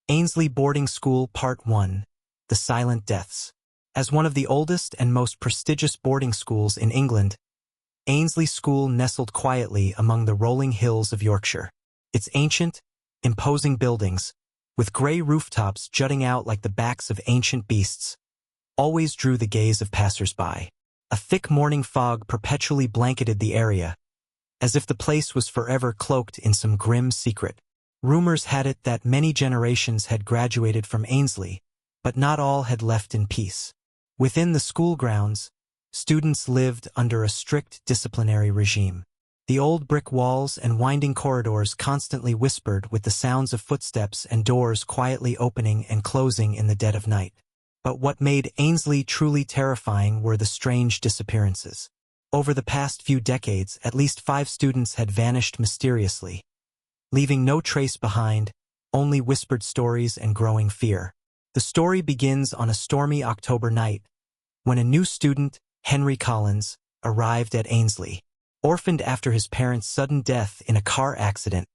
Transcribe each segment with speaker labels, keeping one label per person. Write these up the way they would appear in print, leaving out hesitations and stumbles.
Speaker 1: Ainsley Boarding School Part 1, The Silent Deaths. As one of the oldest and most prestigious boarding schools in England, Ainsley School nestled quietly among the rolling hills of Yorkshire. Its ancient, imposing buildings, with grey rooftops jutting out like the backs of ancient beasts, always drew the gaze of passers-by. A thick morning fog perpetually blanketed the area, as if the place was forever cloaked in some grim secret. Rumors had it that many generations had graduated from Ainsley, but not all had left in peace. Within the school grounds, students lived under a strict disciplinary regime. The old brick walls and winding corridors constantly whispered with the sounds of footsteps and doors quietly opening and closing in the dead of night. But what made Ainsley truly terrifying were the strange disappearances. Over the past few decades, at least 5 students had vanished mysteriously, leaving no trace behind, only whispered stories and growing fear. The story begins on a stormy October night, when a new student, Henry Collins, arrived at Ainsley. Orphaned after his parents' sudden death in a car accident,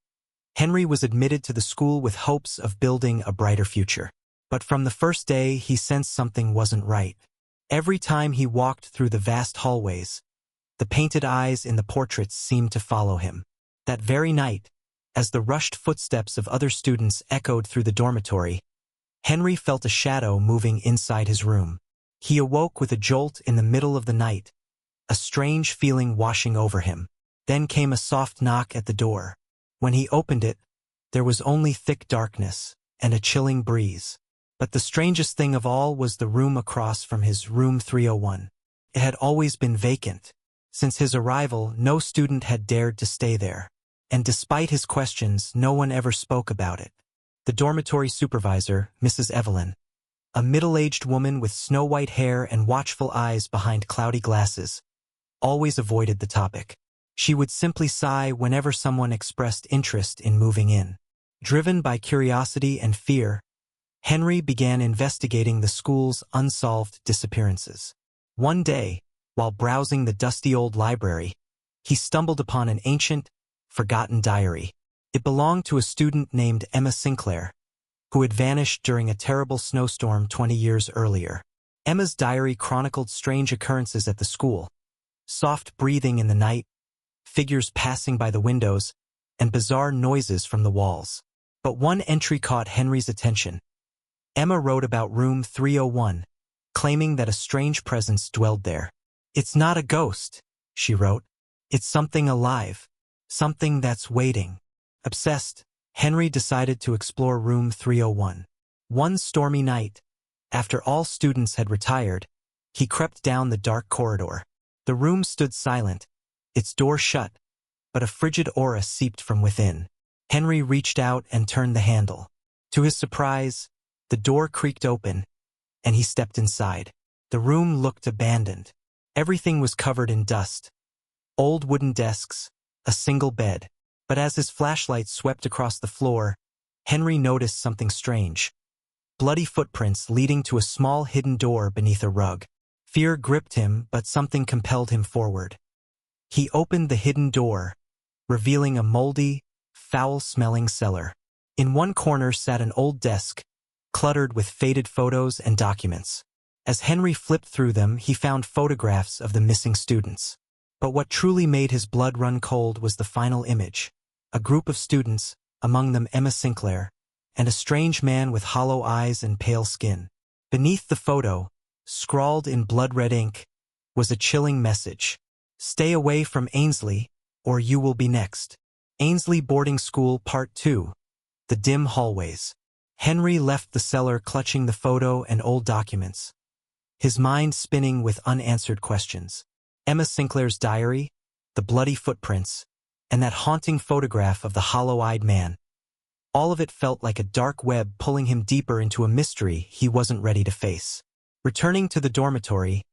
Speaker 1: Henry was admitted to the school with hopes of building a brighter future. But from the first day, he sensed something wasn't right. Every time he walked through the vast hallways, the painted eyes in the portraits seemed to follow him. That very night, as the rushed footsteps of other students echoed through the dormitory, Henry felt a shadow moving inside his room. He awoke with a jolt in the middle of the night, a strange feeling washing over him. Then came a soft knock at the door. When he opened it, there was only thick darkness and a chilling breeze. But the strangest thing of all was the room across from his room 301. It had always been vacant. Since his arrival, no student had dared to stay there. And despite his questions, no one ever spoke about it. The dormitory supervisor, Mrs. Evelyn, a middle-aged woman with snow-white hair and watchful eyes behind cloudy glasses, always avoided the topic. She would simply sigh whenever someone expressed interest in moving in. Driven by curiosity and fear, Henry began investigating the school's unsolved disappearances. One day, while browsing the dusty old library, he stumbled upon an ancient, forgotten diary. It belonged to a student named Emma Sinclair, who had vanished during a terrible snowstorm 20 years earlier. Emma's diary chronicled strange occurrences at the school: soft breathing in the night, figures passing by the windows, and bizarre noises from the walls. But one entry caught Henry's attention. Emma wrote about room 301, claiming that a strange presence dwelled there. "It's not a ghost," she wrote. "It's something alive, something that's waiting." Obsessed, Henry decided to explore room 301. One stormy night, after all students had retired, he crept down the dark corridor. The room stood silent, its door shut, but a frigid aura seeped from within. Henry reached out and turned the handle. To his surprise, the door creaked open, and he stepped inside. The room looked abandoned. Everything was covered in dust. Old wooden desks, a single bed. But as his flashlight swept across the floor, Henry noticed something strange. Bloody footprints leading to a small hidden door beneath a rug. Fear gripped him, but something compelled him forward. He opened the hidden door, revealing a moldy, foul-smelling cellar. In one corner sat an old desk, cluttered with faded photos and documents. As Henry flipped through them, he found photographs of the missing students. But what truly made his blood run cold was the final image. A group of students, among them Emma Sinclair, and a strange man with hollow eyes and pale skin. Beneath the photo, scrawled in blood-red ink, was a chilling message: "Stay away from Ainsley, or you will be next." Ainsley Boarding School Part 2, The Dim Hallways. Henry left the cellar clutching the photo and old documents, his mind spinning with unanswered questions. Emma Sinclair's diary, the bloody footprints, and that haunting photograph of the hollow-eyed man. All of it felt like a dark web pulling him deeper into a mystery he wasn't ready to face. Returning to the dormitory,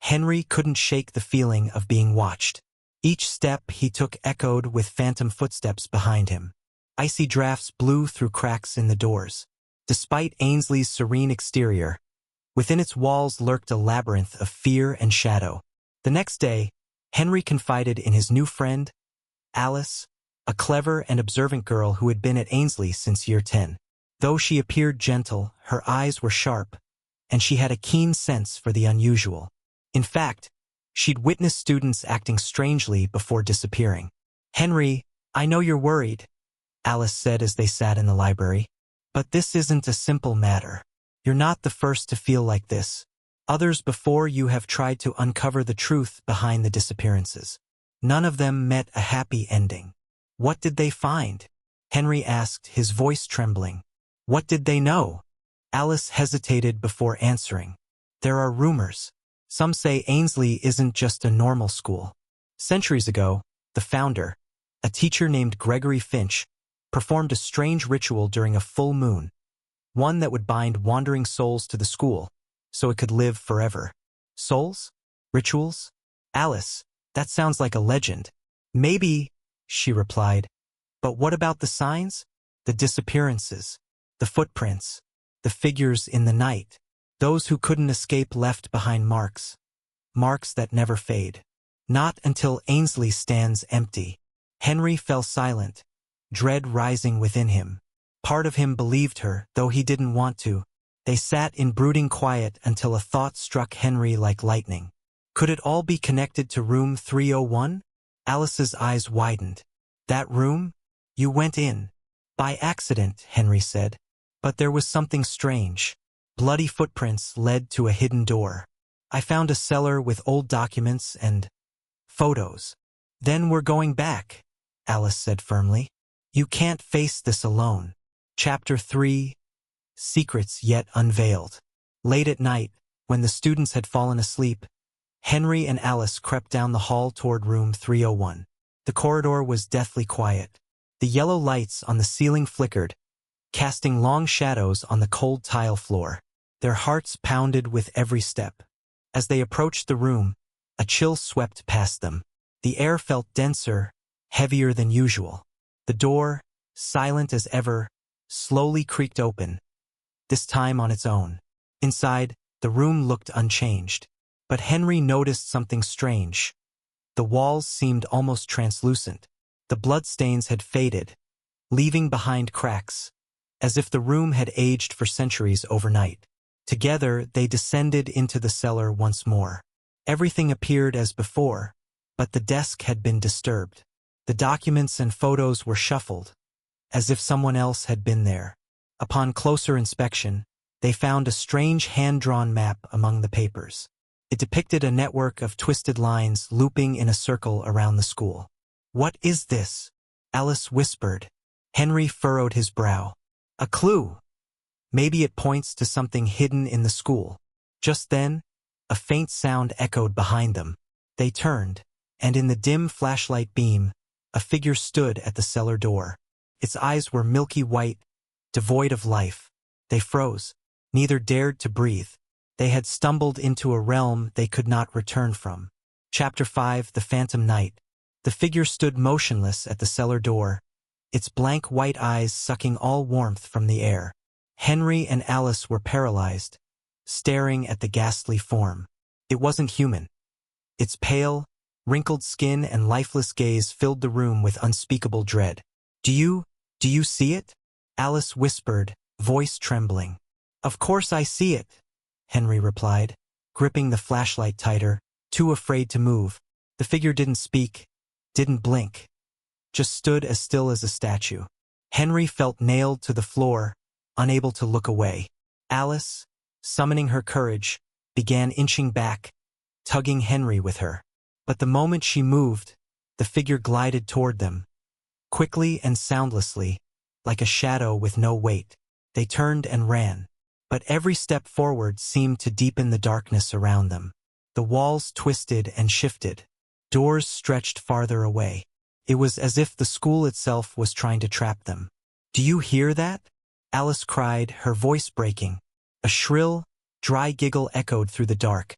Speaker 1: Henry couldn't shake the feeling of being watched. Each step he took echoed with phantom footsteps behind him. Icy drafts blew through cracks in the doors. Despite Ainsley's serene exterior, within its walls lurked a labyrinth of fear and shadow. The next day, Henry confided in his new friend, Alice, a clever and observant girl who had been at Ainsley since year 10. Though she appeared gentle, her eyes were sharp, and she had a keen sense for the unusual. In fact, she'd witnessed students acting strangely before disappearing. "Henry, I know you're worried," Alice said as they sat in the library. "But this isn't a simple matter. You're not the first to feel like this. Others before you have tried to uncover the truth behind the disappearances. None of them met a happy ending." "What did they find?" Henry asked, his voice trembling. "What did they know?" Alice hesitated before answering. "There are rumors. Some say Ainsley isn't just a normal school. Centuries ago, the founder, a teacher named Gregory Finch, performed a strange ritual during a full moon, one that would bind wandering souls to the school, so it could live forever." "Souls? Rituals?" "Alice, that sounds like a legend." "Maybe," she replied. "But what about the signs? The disappearances, the footprints, the figures in the night. Those who couldn't escape left behind marks. Marks that never fade. Not until Ainsley stands empty." Henry fell silent, dread rising within him. Part of him believed her, though he didn't want to. They sat in brooding quiet until a thought struck Henry like lightning. Could it all be connected to room 301? Alice's eyes widened. "That room? You went in." "By accident," Henry said. "But there was something strange. Bloody footprints led to a hidden door. I found a cellar with old documents and photos." "Then we're going back," Alice said firmly. "You can't face this alone." Chapter 3: Secrets Yet Unveiled. Late at night, when the students had fallen asleep, Henry and Alice crept down the hall toward room 301. The corridor was deathly quiet. The yellow lights on the ceiling flickered, casting long shadows on the cold tile floor. Their hearts pounded with every step. As they approached the room, a chill swept past them. The air felt denser, heavier than usual. The door, silent as ever, slowly creaked open, this time on its own. Inside, the room looked unchanged. But Henry noticed something strange. The walls seemed almost translucent. The bloodstains had faded, leaving behind cracks, as if the room had aged for centuries overnight. Together, they descended into the cellar once more. Everything appeared as before, but the desk had been disturbed. The documents and photos were shuffled, as if someone else had been there. Upon closer inspection, they found a strange hand-drawn map among the papers. It depicted a network of twisted lines looping in a circle around the school. "What is this?" Alice whispered. Henry furrowed his brow. "A clue. Maybe it points to something hidden in the school." Just then, a faint sound echoed behind them. They turned, and in the dim flashlight beam, a figure stood at the cellar door. Its eyes were milky white, devoid of life. They froze. Neither dared to breathe. They had stumbled into a realm they could not return from. Chapter 5: The Phantom Night. The figure stood motionless at the cellar door, its blank white eyes sucking all warmth from the air. Henry and Alice were paralyzed, staring at the ghastly form. It wasn't human. Its pale, wrinkled skin and lifeless gaze filled the room with unspeakable dread. Do you see it?" Alice whispered, voice trembling. "Of course I see it," Henry replied, gripping the flashlight tighter, too afraid to move. The figure didn't speak, didn't blink, just stood as still as a statue. Henry felt nailed to the floor, unable to look away. Alice, summoning her courage, began inching back, tugging Henry with her. But the moment she moved, the figure glided toward them, quickly and soundlessly, like a shadow with no weight. They turned and ran, but every step forward seemed to deepen the darkness around them. The walls twisted and shifted. Doors stretched farther away. It was as if the school itself was trying to trap them. "Do you hear that?" Alice cried, her voice breaking. A shrill, dry giggle echoed through the dark,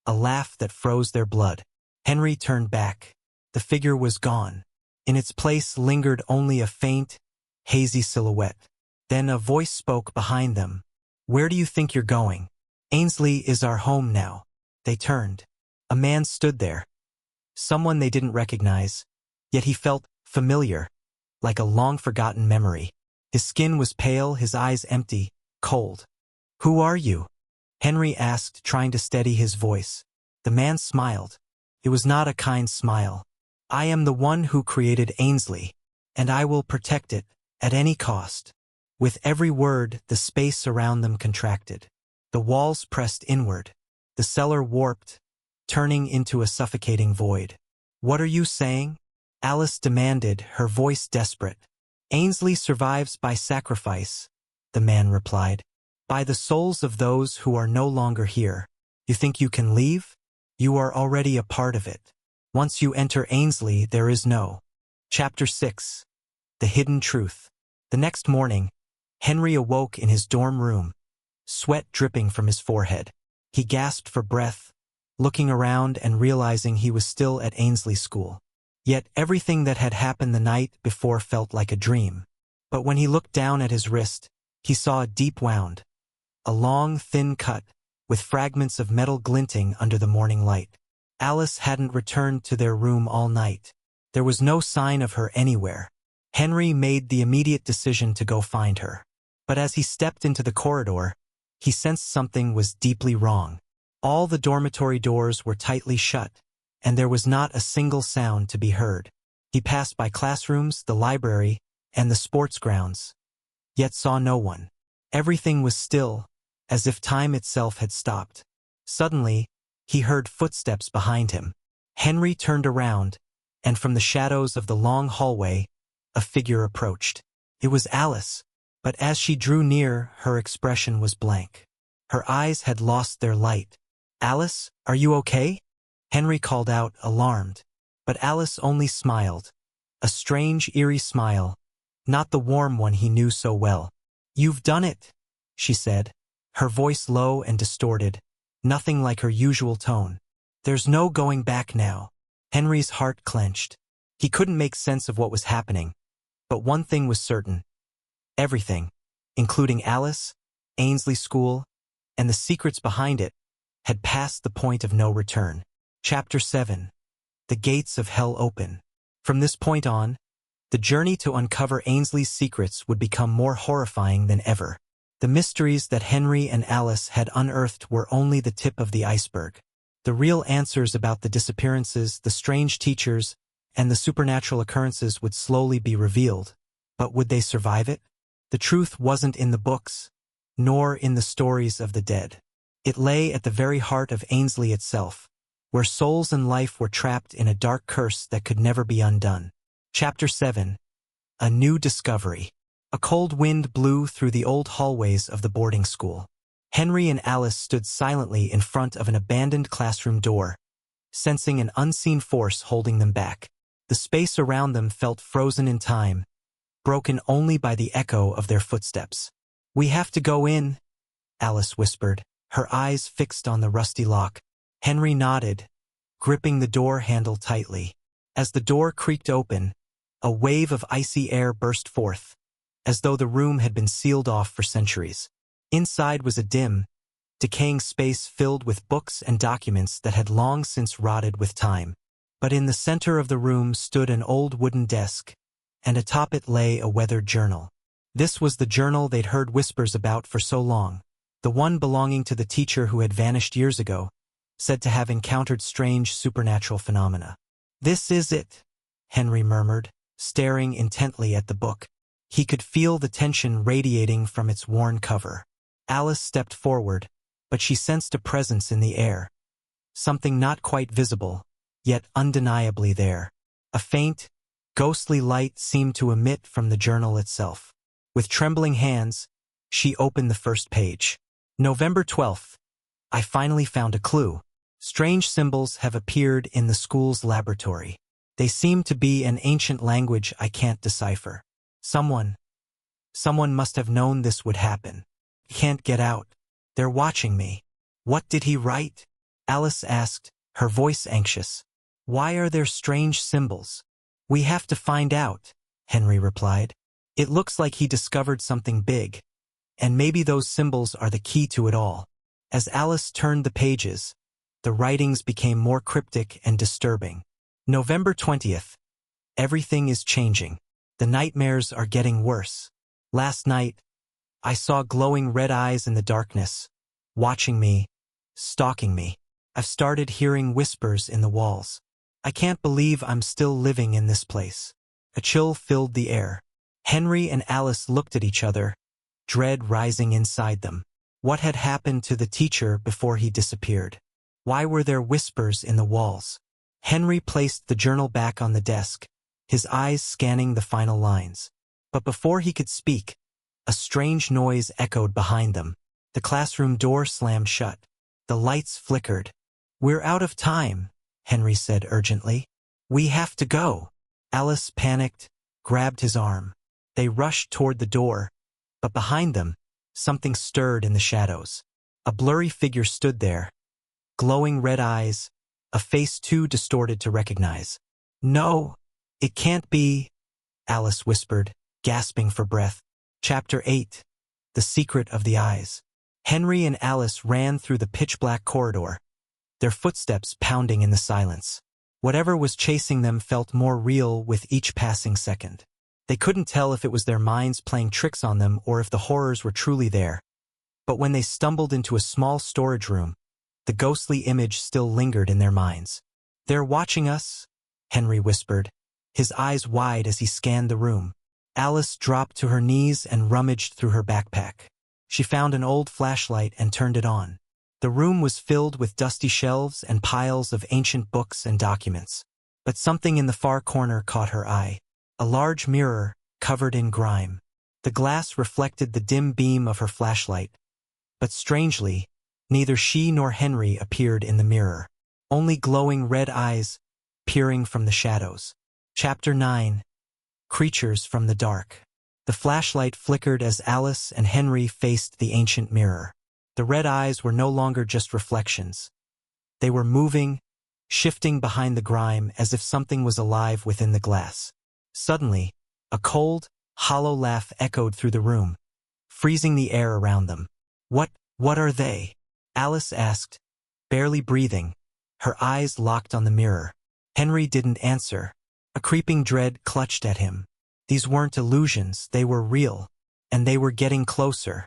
Speaker 1: a laugh that froze their blood. Henry turned back. The figure was gone. In its place lingered only a faint, hazy silhouette. Then a voice spoke behind them. "Where do you think you're going? Ainsley is our home now." They turned. A man stood there. Someone they didn't recognize, yet he felt familiar, like a long-forgotten memory. His skin was pale, his eyes empty, cold. "Who are you?" Henry asked, trying to steady his voice. The man smiled. It was not a kind smile. "I am the one who created Ainsley, and I will protect it, at any cost." With every word, the space around them contracted. The walls pressed inward. The cellar warped, turning into a suffocating void. "What are you saying?" Alice demanded, her voice desperate. "Ainsley survives by sacrifice," the man replied. "By the souls of those who are no longer here. You think you can leave? You are already a part of it. Once you enter Ainsley, there is no." Chapter 6. The Hidden Truth. The next morning, Henry awoke in his dorm room, sweat dripping from his forehead. He gasped for breath, looking around and realizing he was still at Ainsley School. Yet everything that had happened the night before felt like a dream. But when he looked down at his wrist, he saw a deep wound, a long, thin cut, with fragments of metal glinting under the morning light. Alice hadn't returned to their room all night. There was no sign of her anywhere. Henry made the immediate decision to go find her. But as he stepped into the corridor, he sensed something was deeply wrong. All the dormitory doors were tightly shut, and there was not a single sound to be heard. He passed by classrooms, the library, and the sports grounds, yet saw no one. Everything was still, as if time itself had stopped. Suddenly, he heard footsteps behind him. Henry turned around, and from the shadows of the long hallway, a figure approached. It was Alice, but as she drew near, her expression was blank. Her eyes had lost their light. "Alice, are you okay?" Henry called out, alarmed. But Alice only smiled. A strange, eerie smile, not the warm one he knew so well. "You've done it," she said, her voice low and distorted, nothing like her usual tone. "There's no going back now." Henry's heart clenched. He couldn't make sense of what was happening. But one thing was certain. Everything, including Alice, Ainsley School, and the secrets behind it, had passed the point of no return. Chapter 7. The Gates of Hell Open. From this point on, the journey to uncover Ainsley's secrets would become more horrifying than ever. The mysteries that Henry and Alice had unearthed were only the tip of the iceberg. The real answers about the disappearances, the strange teachers, and the supernatural occurrences would slowly be revealed. But would they survive it? The truth wasn't in the books, nor in the stories of the dead. It lay at the very heart of Ainsley itself, where souls and life were trapped in a dark curse that could never be undone. Chapter 7. A New Discovery. A cold wind blew through the old hallways of the boarding school. Henry and Alice stood silently in front of an abandoned classroom door, sensing an unseen force holding them back. The space around them felt frozen in time, broken only by the echo of their footsteps. "We have to go in," Alice whispered, her eyes fixed on the rusty lock. Henry nodded, gripping the door handle tightly. As the door creaked open, a wave of icy air burst forth, as though the room had been sealed off for centuries. Inside was a dim, decaying space filled with books and documents that had long since rotted with time. But in the center of the room stood an old wooden desk, and atop it lay a weathered journal. This was the journal they'd heard whispers about for so long, the one belonging to the teacher who had vanished years ago, said to have encountered strange supernatural phenomena. "This is it," Henry murmured, staring intently at the book. He could feel the tension radiating from its worn cover. Alice stepped forward, but she sensed a presence in the air. Something not quite visible, yet undeniably there. A faint, ghostly light seemed to emit from the journal itself. With trembling hands, she opened the first page. November 12th. I finally found a clue. Strange symbols have appeared in the school's laboratory. They seem to be an ancient language I can't decipher. Someone must have known this would happen. I can't get out. They're watching me. What did he write? Alice asked, her voice anxious. Why are there strange symbols? We have to find out, Henry replied. It looks like he discovered something big, and maybe those symbols are the key to it all. As Alice turned the pages, the writings became more cryptic and disturbing. November 20th. Everything is changing. The nightmares are getting worse. Last night, I saw glowing red eyes in the darkness, watching me, stalking me. I've started hearing whispers in the walls. I can't believe I'm still living in this place. A chill filled the air. Henry and Alice looked at each other, dread rising inside them. What had happened to the teacher before he disappeared? Why were there whispers in the walls? Henry placed the journal back on the desk, his eyes scanning the final lines. But before he could speak, a strange noise echoed behind them. The classroom door slammed shut. The lights flickered. "We're out of time," Henry said urgently. "We have to go." Alice panicked, grabbed his arm. They rushed toward the door, but behind them, something stirred in the shadows. A blurry figure stood there, glowing red eyes, a face too distorted to recognize. "No, it can't be," Alice whispered, gasping for breath. Chapter 8. The Secret of the Eyes. Henry and Alice ran through the pitch-black corridor, their footsteps pounding in the silence. Whatever was chasing them felt more real with each passing second. They couldn't tell if it was their minds playing tricks on them or if the horrors were truly there. But when they stumbled into a small storage room, the ghostly image still lingered in their minds. "They're watching us," Henry whispered, his eyes wide as he scanned the room. Alice dropped to her knees and rummaged through her backpack. She found an old flashlight and turned it on. The room was filled with dusty shelves and piles of ancient books and documents. But something in the far corner caught her eye. A large mirror, covered in grime. The glass reflected the dim beam of her flashlight. But strangely, neither she nor Henry appeared in the mirror. Only glowing red eyes, peering from the shadows. Chapter 9. Creatures from the Dark. The flashlight flickered as Alice and Henry faced the ancient mirror. The red eyes were no longer just reflections. They were moving, shifting behind the grime as if something was alive within the glass. Suddenly, a cold, hollow laugh echoed through the room, freezing the air around them. What are they?" Alice asked, barely breathing, her eyes locked on the mirror. Henry didn't answer. A creeping dread clutched at him. These weren't illusions, they were real, and they were getting closer.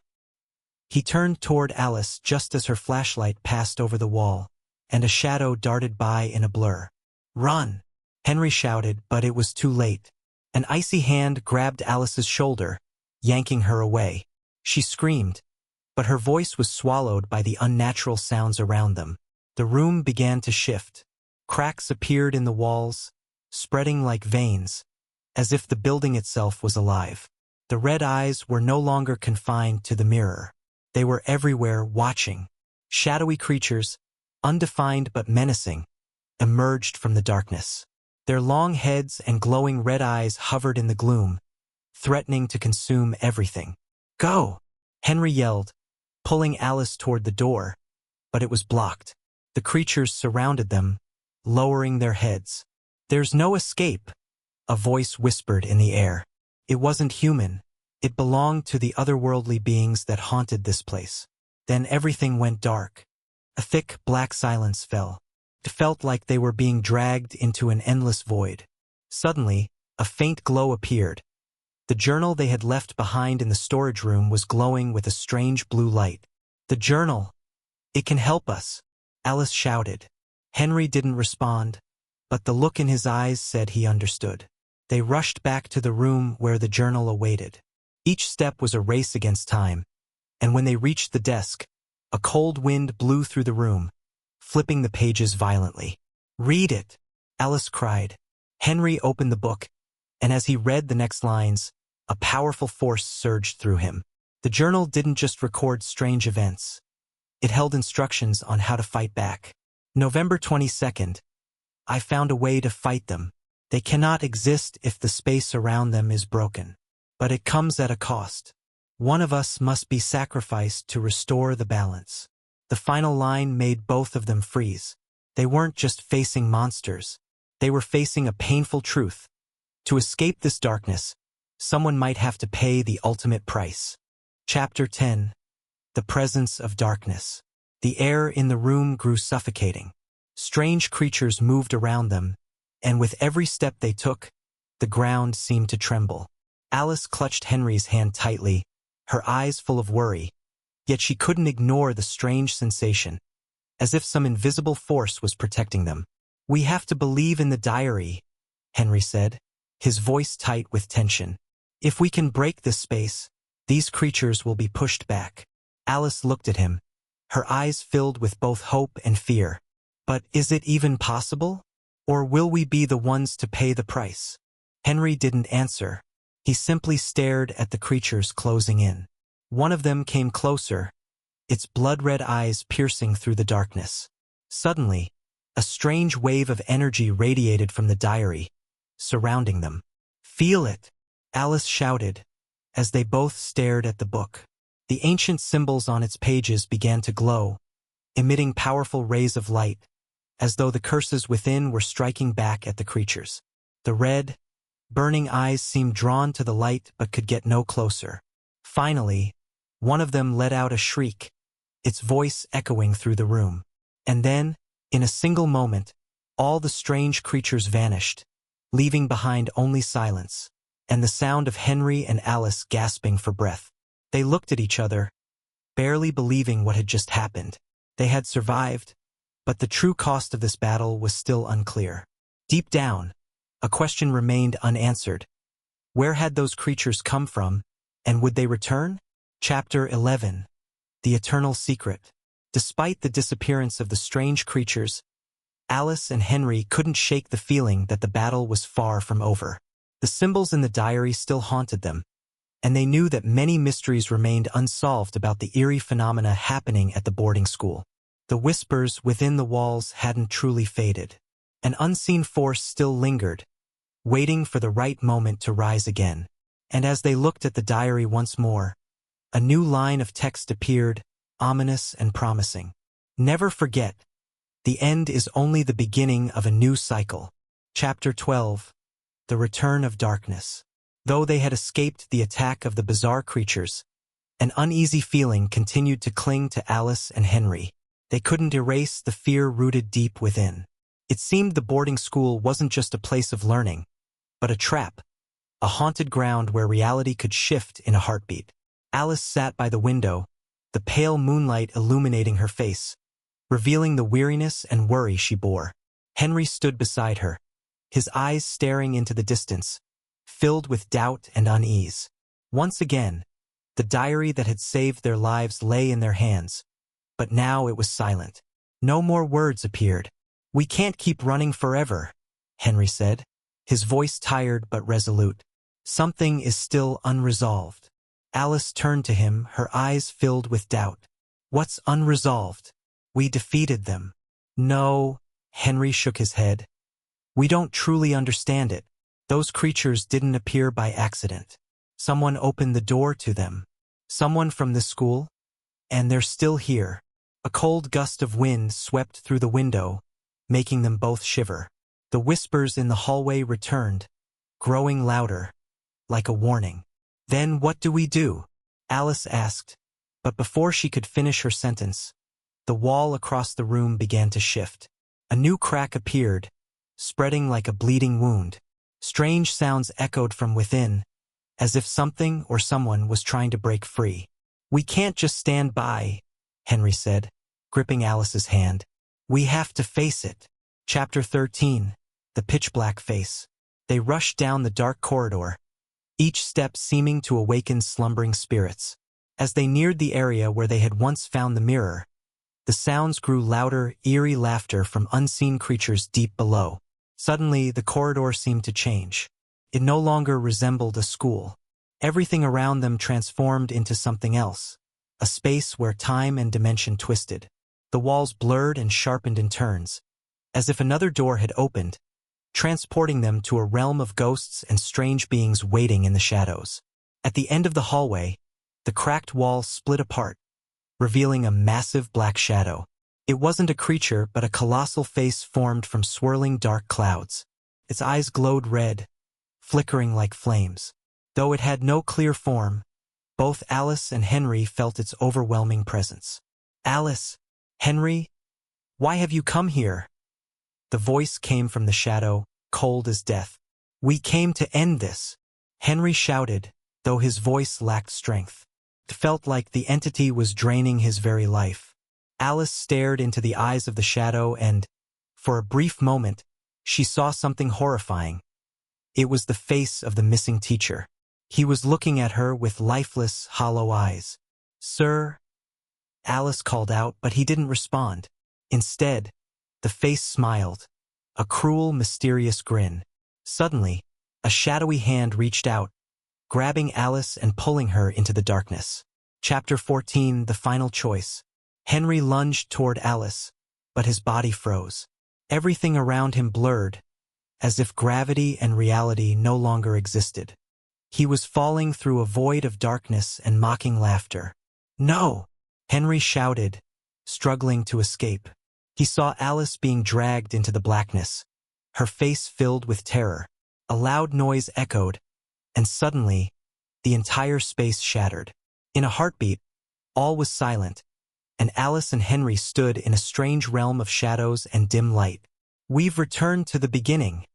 Speaker 1: He turned toward Alice just as her flashlight passed over the wall, and a shadow darted by in a blur. "Run!" Henry shouted, but it was too late. An icy hand grabbed Alice's shoulder, yanking her away. She screamed, but her voice was swallowed by the unnatural sounds around them. The room began to shift. Cracks appeared in the walls, spreading like veins, as if the building itself was alive. The red eyes were no longer confined to the mirror. They were everywhere, watching. Shadowy creatures, undefined but menacing, emerged from the darkness. Their long heads and glowing red eyes hovered in the gloom, threatening to consume everything. "Go!" Henry yelled, pulling Alice toward the door, but it was blocked. The creatures surrounded them, lowering their heads. "There's no escape," a voice whispered in the air. It wasn't human. It belonged to the otherworldly beings that haunted this place. Then everything went dark. A thick, black silence fell. It felt like they were being dragged into an endless void. Suddenly, a faint glow appeared. The journal they had left behind in the storage room was glowing with a strange blue light. "The journal! It can help us!" Alice shouted. Henry didn't respond, but the look in his eyes said he understood. They rushed back to the room where the journal awaited. Each step was a race against time, and when they reached the desk, a cold wind blew through the room, flipping the pages violently. "Read it!" Alice cried. Henry opened the book, and as he read the next lines, a powerful force surged through him. The journal didn't just record strange events. It held instructions on how to fight back. November 22nd. I found a way to fight them. They cannot exist if the space around them is broken. But it comes at a cost. One of us must be sacrificed to restore the balance. The final line made both of them freeze. They weren't just facing monsters. They were facing a painful truth. To escape this darkness, someone might have to pay the ultimate price. Chapter 10. The Presence of Darkness. The air in the room grew suffocating. Strange creatures moved around them, and with every step they took, the ground seemed to tremble. Alice clutched Henry's hand tightly, her eyes full of worry, yet she couldn't ignore the strange sensation, as if some invisible force was protecting them. "We have to believe in the diary," Henry said, his voice tight with tension. "If we can break this space, these creatures will be pushed back." Alice looked at him, her eyes filled with both hope and fear. "But is it even possible? Or will we be the ones to pay the price?" Henry didn't answer. He simply stared at the creatures closing in. One of them came closer, its blood-red eyes piercing through the darkness. Suddenly, a strange wave of energy radiated from the diary, surrounding them. "Feel it!" Alice shouted, as they both stared at the book. The ancient symbols on its pages began to glow, emitting powerful rays of light, as though the curses within were striking back at the creatures. The red, burning eyes seemed drawn to the light but could get no closer. Finally, one of them let out a shriek, its voice echoing through the room. And then, in a single moment, all the strange creatures vanished, leaving behind only silence, and the sound of Henry and Alice gasping for breath. They looked at each other, barely believing what had just happened. They had survived, but the true cost of this battle was still unclear. Deep down, a question remained unanswered. Where had those creatures come from, and would they return? Chapter 11. The Eternal Secret. Despite the disappearance of the strange creatures, Alice and Henry couldn't shake the feeling that the battle was far from over. The symbols in the diary still haunted them, and they knew that many mysteries remained unsolved about the eerie phenomena happening at the boarding school. The whispers within the walls hadn't truly faded. An unseen force still lingered, waiting for the right moment to rise again. And as they looked at the diary once more, a new line of text appeared, ominous and promising. "Never forget, the end is only the beginning of a new cycle." Chapter 12. The Return of Darkness. Though they had escaped the attack of the bizarre creatures, an uneasy feeling continued to cling to Alice and Henry. They couldn't erase the fear rooted deep within. It seemed the boarding school wasn't just a place of learning, but a trap, a haunted ground where reality could shift in a heartbeat. Alice sat by the window, the pale moonlight illuminating her face, revealing the weariness and worry she bore. Henry stood beside her, his eyes staring into the distance, filled with doubt and unease. Once again, the diary that had saved their lives lay in their hands, but now it was silent. No more words appeared. "We can't keep running forever," Henry said, his voice tired but resolute. "Something is still unresolved." Alice turned to him, her eyes filled with doubt. "What's unresolved?" "We defeated them." "No," Henry shook his head. "We don't truly understand it. Those creatures didn't appear by accident. Someone opened the door to them. Someone from this school. And they're still here." A cold gust of wind swept through the window, making them both shiver. The whispers in the hallway returned, growing louder, like a warning. "Then what do we do?" Alice asked, but before she could finish her sentence, the wall across the room began to shift. A new crack appeared, spreading like a bleeding wound. Strange sounds echoed from within, as if something or someone was trying to break free. "We can't just stand by," Henry said, gripping Alice's hand. "We have to face it." Chapter 13. The Pitch-Black Face. They rushed down the dark corridor, each step seeming to awaken slumbering spirits. As they neared the area where they had once found the mirror, the sounds grew louder, eerie laughter from unseen creatures deep below. Suddenly, the corridor seemed to change. It no longer resembled a school. Everything around them transformed into something else, a space where time and dimension twisted. The walls blurred and sharpened in turns, as if another door had opened, transporting them to a realm of ghosts and strange beings waiting in the shadows. At the end of the hallway, the cracked wall split apart, revealing a massive black shadow. It wasn't a creature, but a colossal face formed from swirling dark clouds. Its eyes glowed red, flickering like flames. Though it had no clear form, both Alice and Henry felt its overwhelming presence. "Alice, Henry, why have you come here?" The voice came from the shadow, cold as death. "We came to end this." Henry shouted, though his voice lacked strength. It felt like the entity was draining his very life. Alice stared into the eyes of the shadow and, for a brief moment, she saw something horrifying. It was the face of the missing teacher. He was looking at her with lifeless, hollow eyes. "Sir?" Alice called out, but he didn't respond. Instead, the face smiled, a cruel, mysterious grin. Suddenly, a shadowy hand reached out, grabbing Alice and pulling her into the darkness. Chapter 14, The Final Choice. Henry lunged toward Alice, but his body froze. Everything around him blurred, as if gravity and reality no longer existed. He was falling through a void of darkness and mocking laughter. "No!" Henry shouted, struggling to escape. He saw Alice being dragged into the blackness, her face filled with terror. A loud noise echoed, and suddenly, the entire space shattered. In a heartbeat, all was silent, and Alice and Henry stood in a strange realm of shadows and dim light. "We've returned to the beginning,"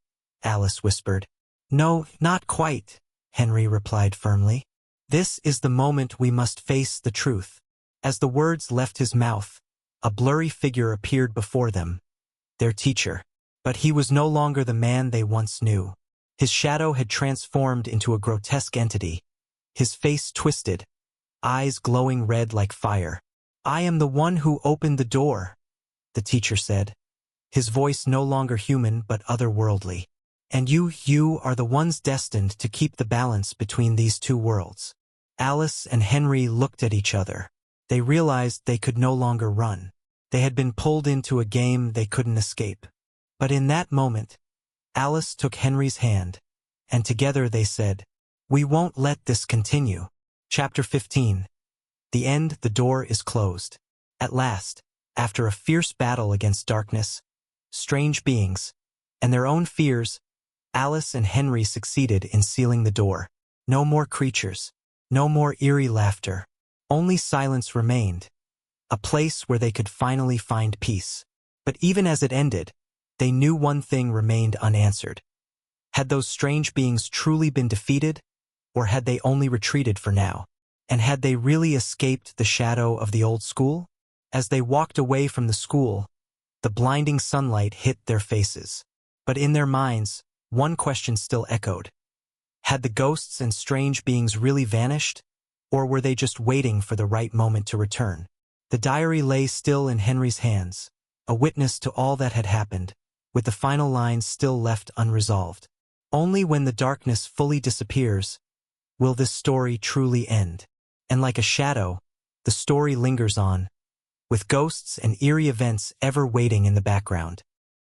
Speaker 1: Alice whispered. "No, not quite," Henry replied firmly. "This is the moment we must face the truth." As the words left his mouth, a blurry figure appeared before them, their teacher. But he was no longer the man they once knew. His shadow had transformed into a grotesque entity, his face twisted, eyes glowing red like fire. "I am the one who opened the door," the teacher said, his voice no longer human but otherworldly. "And you are the ones destined to keep the balance between these two worlds." Alice and Henry looked at each other. They realized they could no longer run. They had been pulled into a game they couldn't escape. But in that moment, Alice took Henry's hand, and together they said, "We won't let this continue." Chapter 15. The end. The door is closed. At last, after a fierce battle against darkness, strange beings, and their own fears, Alice and Henry succeeded in sealing the door. No more creatures, no more eerie laughter. Only silence remained, a place where they could finally find peace. But even as it ended, they knew one thing remained unanswered. Had those strange beings truly been defeated, or had they only retreated for now? And had they really escaped the shadow of the old school? As they walked away from the school, the blinding sunlight hit their faces. But in their minds, one question still echoed. Had the ghosts and strange beings really vanished, or were they just waiting for the right moment to return? The diary lay still in Henry's hands, a witness to all that had happened, with the final lines still left unresolved. Only when the darkness fully disappears will this story truly end. And like a shadow, the story lingers on, with ghosts and eerie events ever waiting in the background.